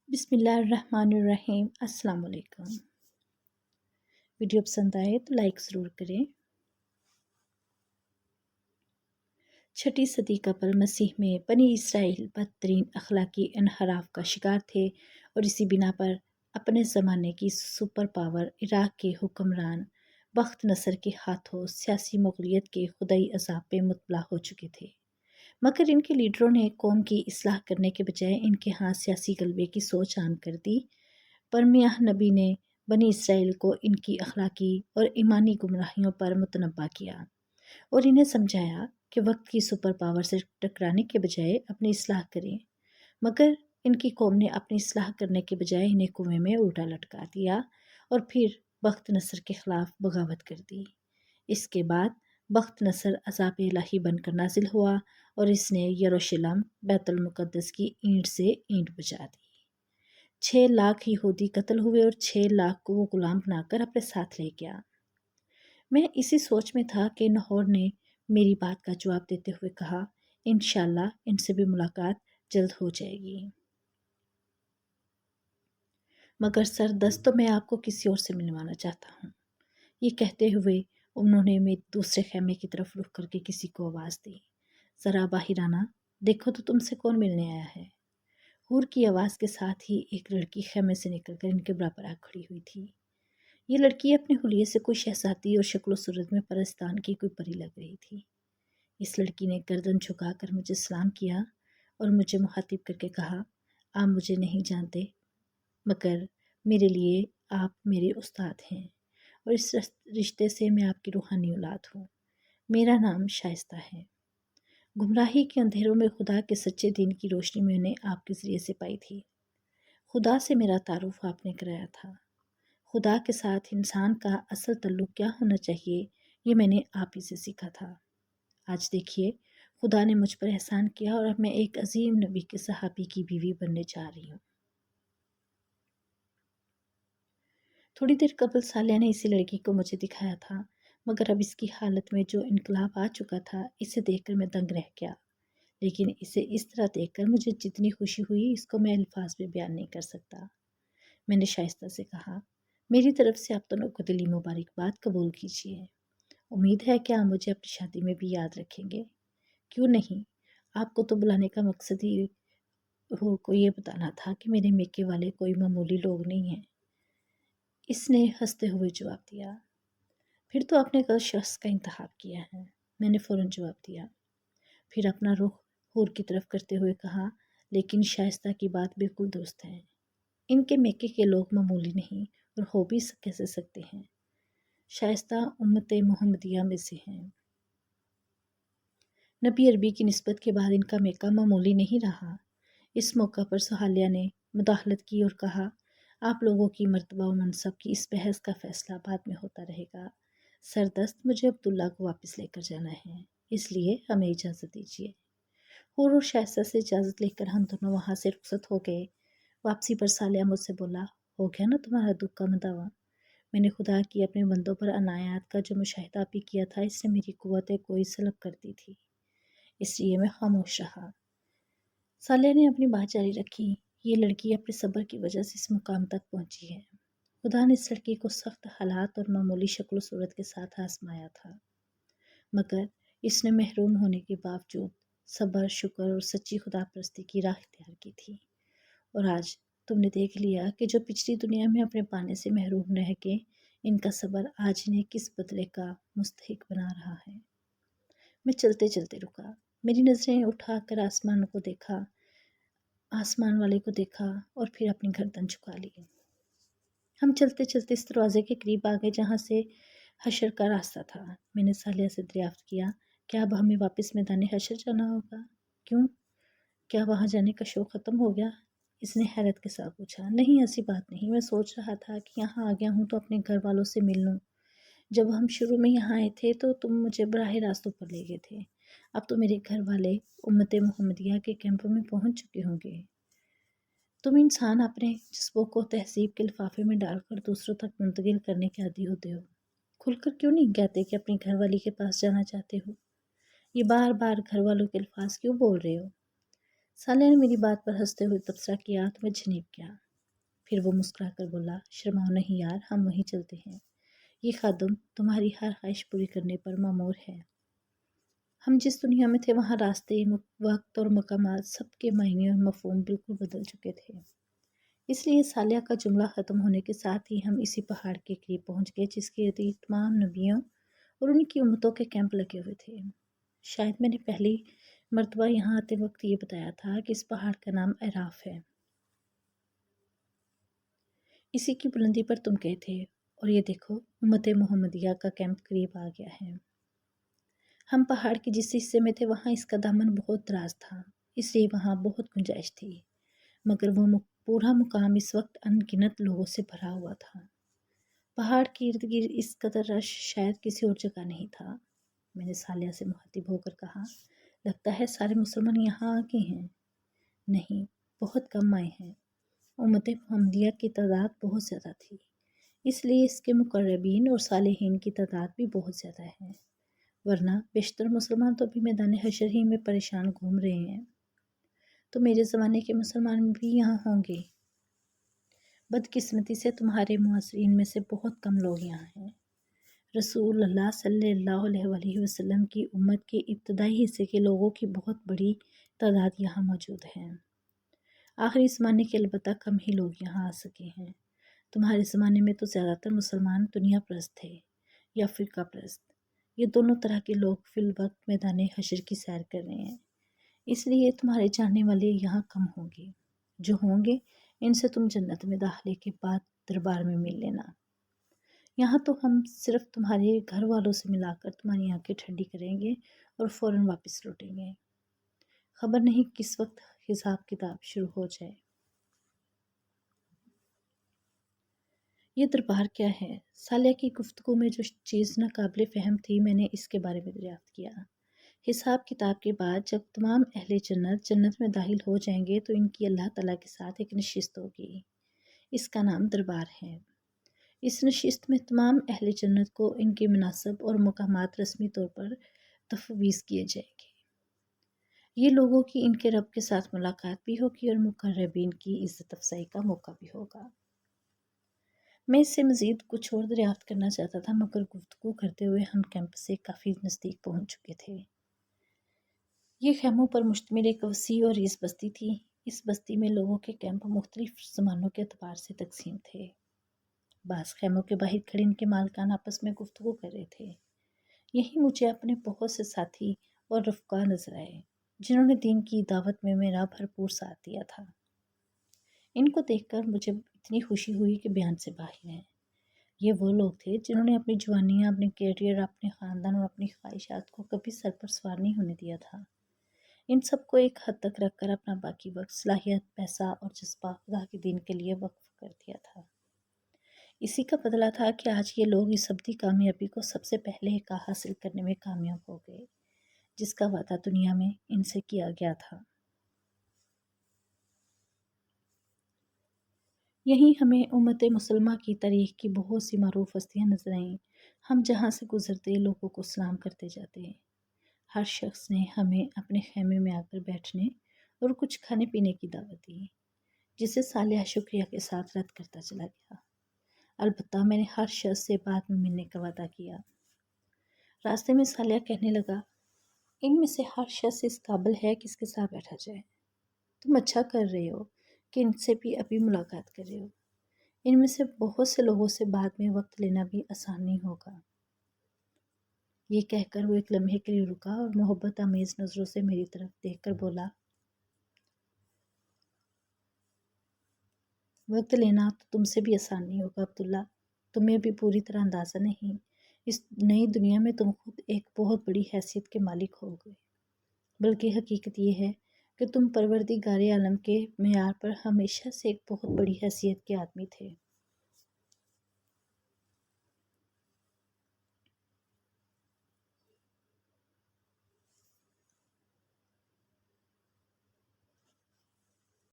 बिस्मिल्लाहिर्रहमानिर्रहीम। अस्सलाम वालेकुम। वीडियो पसंद आए तो लाइक ज़रूर करें। छठी सदी कबल मसीह में बनी इसराइल बदतरीन अखलाकी इनहराफ का शिकार थे और इसी बिना पर अपने ज़माने की सुपर पावर इराक़ के हुक्मरान बख्त नसर के हाथों सियासी मुग़लियत के खुदाई अज़ाब पे मुतला हो चुके थे। मगर इनके लीडरों ने कौम की इस्लाह करने के बजाय इनके यहाँ सियासी गलबे की सोच आम कर दी। परमियाह नबी ने बनी इसराइल को इनकी अखलाकी और ईमानी गुमराहियों पर मुतनब्बा किया और इन्हें समझाया कि वक्त की सुपर पावर से टकराने के बजाय अपनी इस्लाह करें। मगर इनकी कौम ने अपनी इस्लाह करने के बजाय इन्हें कुएं में उल्टा लटका दिया और फिर बख्त नसर के ख़िलाफ़ बगावत कर दी। इसके बाद बख्त नसर अज़ाब इलाही बनकर नाजिल हुआ और इसने यरूशलेम बैतुल मुक़द्दस की ईंट से ईंट बजा दी। 6 लाख यहूदी कत्ल हुए और 6 लाख को वो गुलाम बनाकर अपने साथ ले गया। मैं इसी सोच में था कि लाहौर ने मेरी बात का जवाब देते हुए कहा, इंशाअल्लाह इनसे भी मुलाकात जल्द हो जाएगी। मगर सर दस्त तो मैं आपको किसी और से मिलवाना चाहता हूँ। ये कहते हुए उन्होंने मेरे दूसरे खेमे की तरफ रुख करके किसी को आवाज़ दी, ज़रा बाहर आना, देखो तो तुमसे कौन मिलने आया है। हूर की आवाज़ के साथ ही एक लड़की खेमे से निकलकर इनके बराबर आ खड़ी हुई थी। ये लड़की अपने हुलिये से कोई शहजादी और शक्ल सूरत में परस्तान की कोई परी लग रही थी। इस लड़की ने गर्दन झुकाकर मुझे सलाम किया और मुझे मुखातिब करके कहा, आप मुझे नहीं जानते, मगर मेरे लिए आप मेरे उस्ताद हैं और इस रिश्ते से मैं आपकी रूहानी औलाद हूँ। मेरा नाम शाइस्ता है। गुमराही के अंधेरों में खुदा के सच्चे दीन की रोशनी मैंने आपके ज़रिए से पाई थी। खुदा से मेरा तारुफ आपने कराया था। खुदा के साथ इंसान का असल तल्लुक़ क्या होना चाहिए, ये मैंने आप ही से सीखा था। आज देखिए, खुदा ने मुझ पर एहसान किया और अब मैं एक अजीम नबी के सहाबी की बीवी बनने जा रही हूँ। थोड़ी देर कबल सालिया ने इसी लड़की को मुझे दिखाया था, मगर अब इसकी हालत में जो इनकलाब आ चुका था, इसे देखकर मैं दंग रह गया। लेकिन इसे इस तरह देखकर मुझे जितनी खुशी हुई, इसको मैं अल्फाज में बयान नहीं कर सकता। मैंने शाइस्ता से कहा, मेरी तरफ से आप दोनों को दिली मुबारकबाद कबूल कीजिए। उम्मीद है कि आप मुझे अपनी शादी में भी याद रखेंगे। क्यों नहीं, आपको तो बुलाने का मकसद ही हूर को ये बताना था कि मेरे मेके वाले कोई मामूली लोग नहीं हैं। इसने हंसते हुए जवाब दिया, फिर तो आपने गलत शख्स का इंतखाब किया है। मैंने फ़ौरन जवाब दिया, फिर अपना रुख हूर की तरफ करते हुए कहा, लेकिन शाइस्ता की बात बिल्कुल दुरुस्त है। इनके मेके के लोग मामूली नहीं और हो भी कैसे सकते हैं। शाइस्ता उम्मत मोहम्मदिया में से हैं। नबी अरबी की निस्बत के बाद इनका मेका मामूली नहीं रहा। इस मौका पर सुहालिया ने मुदाखलत की और कहा, आप लोगों की मर्तबा और मनसब की इस बहस का फ़ैसला बाद में होता रहेगा। सरदस्त, मुझे अब्दुल्ला को वापस लेकर जाना है, इसलिए हमें इजाज़त दीजिए। हूर और शाइस्ता से इजाज़त लेकर हम दोनों वहाँ से रुखसत हो गए। वापसी पर सालिया मुझसे बोला, हो गया ना तुम्हारा दुख का मदावा। मैंने खुदा की अपने बंदों पर अनायात का जो मुशाहिदा भी किया था, इसने मेरी कुव्वत कोई सलब कर दी थी, इसलिए मैं खामोश रहा। सालिया ने अपनी बात जारी रखी, ये लड़की अपने सब्र की वजह से इस मुकाम तक पहुंची है। खुदा ने इस लड़की को सख्त हालात और मामूली शक्ल सूरत के साथ आजमाया था, मगर इसने महरूम होने के बावजूद सब्र, शुक्र और सच्ची खुदा परस्ती की राह इख्तियार की थी। और आज तुमने देख लिया कि जो पिछली दुनिया में अपने पाने से महरूम रह के इनका सब्र आज इन्हें किस बदले का मुस्तहिक बना रहा है। मैं चलते चलते रुका, मेरी नज़रें उठाकर आसमान वाले को देखा और फिर अपनी गर्दन झुका ली। हम चलते चलते इस दरवाजे के करीब आ गए जहाँ से हशर का रास्ता था। मैंने सालिया से दरियाफ्त किया, क्या अब हमें वापस मैदान हशर जाना होगा? क्यों, क्या वहाँ जाने का शौक़ ख़त्म हो गया? इसने हैरत के साथ पूछा। नहीं, ऐसी बात नहीं, मैं सोच रहा था कि यहाँ आ गया हूँ तो अपने घर वालों से मिल लूँ। जब हम शुरू में यहाँ आए थे तो तुम मुझे बराह रास्तों पर ले गए थे। अब तो मेरे घर वाले उम्मत मोहम्मदिया के कैंपों में पहुँच चुके होंगे। तुम इंसान अपने जज्बों को तहज़ीब के लिफाफे में डालकर दूसरों तक मुंतकिल करने के आदी होते हो। खुलकर क्यों नहीं कहते कि अपनी घरवाली के पास जाना चाहते हो? ये बार बार घर वालों के अल्फाज क्यों बोल रहे हो? सालिया ने मेरी बात पर हंसते हुए तबसरा किया तो मैं झिझक गया। फिर वो मुस्कुरा कर बोला, शर्माओ नहीं यार, हम वहीं चलते हैं। ये खादम तुम्हारी हर ख्वाहिश पूरी करने पर मामूर है। हम जिस दुनिया में थे वहाँ रास्ते, वक्त और मकामात सबके मायने और मफहूम बिल्कुल बदल चुके थे। इसलिए सालिया का जुमला ख़त्म होने के साथ ही हम इसी पहाड़ के करीब पहुँच गए जिसके इर्द तमाम नबियों और उनकी उम्मतों के कैंप लगे हुए थे। शायद मैंने पहली मर्तबा यहाँ आते वक्त ये बताया था कि इस पहाड़ का नाम अराफ है। इसी की बुलंदी पर तुम गए थे और ये देखो उम्मत मोहम्मदिया का कैंप करीब आ गया है। हम पहाड़ के जिस हिस्से में थे वहाँ इसका दामन बहुत दराज था, इसलिए वहाँ बहुत गुंजाइश थी, मगर वो पूरा मुकाम इस वक्त अनगिनत लोगों से भरा हुआ था। पहाड़ के इर्द गिर्द इस कदर रश शायद किसी और जगह नहीं था। मैंने सालिया से मुखातिब होकर कहा, लगता है सारे मुसलमान यहाँ आ गए हैं। नहीं, बहुत कम आए हैं। उम्मत मुहम्मदिया की तादाद बहुत ज़्यादा थी, इसलिए इसके मुकर्रबीन और सालेहीन की तादाद भी बहुत ज़्यादा है, वरना बेशतर मुसलमान तो अभी मैदान हशर ही में परेशान घूम रहे हैं। तो मेरे ज़माने के मुसलमान भी यहाँ होंगे। बदकिस्मती से तुम्हारे मुआसरीन में से बहुत कम लोग यहाँ हैं। रसूल अल्लाह सल्लल्लाहु अलैहि वसल्लम की उम्मत के इब्तदाई हिस्से के लोगों की बहुत बड़ी तादाद यहाँ मौजूद है। आखिरी ज़माने के अलबत्ता कम ही लोग यहाँ आ सके हैं। तुम्हारे ज़माने में तो ज़्यादातर मुसलमान दुनिया परस्त थे या फ़िरका परस्त। ये दोनों तरह के लोग फिल वक्त मैदान हशर की सैर कर रहे हैं, इसलिए तुम्हारे जानने वाले यहाँ कम होंगे। जो होंगे इनसे तुम जन्नत में दाखिले के बाद दरबार में मिल लेना। यहाँ तो हम सिर्फ तुम्हारे घर वालों से मिलाकर तुम्हारी आंखें ठंडी करेंगे और फ़ौरन वापस लौटेंगे। खबर नहीं किस वक्त हिसाब किताब शुरू हो जाए। ये दरबार क्या है? सालिया की गुफ्तगू में जो चीज़ नाकाबिले फ़हम थी मैंने इसके बारे में दरियाफ्त किया। हिसाब किताब के बाद जब तमाम अहले जन्नत में दाखिल हो जाएंगे तो इनकी अल्लाह ताला के साथ एक नशिस्त होगी। इसका नाम दरबार है। इस नशिस्त में तमाम अहले जन्नत को इनके मुनासब और मकामात रस्मी तौर पर तफवीज़ किए जाएंगे। ये लोगों की इनके रब के साथ मुलाकात भी होगी और मुकर्रबीन की इज़्ज़त अफ़ज़ाई का मौका भी होगा। मैं इससे मज़ीद कुछ और दरियाफ्त करना चाहता था, मगर गुफ्तगू करते हुए हम कैंप से काफ़ी नज़दीक पहुँच चुके थे। ये खैमों पर मुश्तमिल एक वसी और इस बस्ती थी। इस बस्ती में लोगों के कैंप मुख्तलिफ ज़मानों के अतबार से तकसीम थे। बाज़ खैमों के बाहर खड़े इनके मालकान आपस में गुफ्तगू कर रहे थे। यही मुझे अपने बहुत से साथी और रफ़्क़ा नज़र आए, जिन्होंने दीन की दावत में मेरा भरपूर साथ दिया था। इनको देखकर मुझे इतनी खुशी हुई कि बयान से बाहर है। ये वो लोग थे जिन्होंने अपनी जवानियाँ, अपने कैरियर, अपने ख़ानदान और अपनी ख्वाहिशात को कभी सर पर सवार नहीं होने दिया था। इन सब को एक हद तक रखकर अपना बाकी वक्त, सलाहियत, पैसा और जज्बा खुदा के दीन के लिए वक्फ कर दिया था। इसी का बदला था कि आज ये लोग इस अब्दी कामयाबी को सबसे पहले का हासिल करने में कामयाब हो गए, जिसका वादा दुनिया में इनसे किया गया था। यहीं हमें उम्मत मुसलमा की तारीख़ की बहुत सी मरूफ हस्तियाँ नज़र आईं। हम जहाँ से गुज़रते लोगों को सलाम करते जाते। हर शख्स ने हमें अपने खेमे में आकर बैठने और कुछ खाने पीने की दावत दी, जिसे सालिया शुक्रिया के साथ रद्द करता चला गया। अलबत्ता मैंने हर शख्स से बाद में मिलने का वादा किया। रास्ते में सालिया कहने लगा, इनमें से हर शख्स इस काबिल है कि इसके साथ बैठा जाए। तुम अच्छा कर रहे हो कि इनसे भी अभी मुलाकात कर रहे हो। इनमें से बहुत से लोगों से बाद में वक्त लेना भी आसान नहीं होगा। ये कहकर वो एक लम्हे के लिए रुका और मोहब्बत आमेज़ नज़रों से मेरी तरफ देखकर बोला, वक्त लेना तो तुमसे भी आसान नहीं होगा अब्दुल्ला। तुम्हें भी पूरी तरह अंदाज़ा नहीं। इस नई दुनिया में तुम खुद एक बहुत बड़ी हैसियत के मालिक हो गए। बल्कि हकीकत ये है कि तुम परवरदिगार आलम के मेयार पर हमेशा से एक बहुत बड़ी हैसियत के आदमी थे।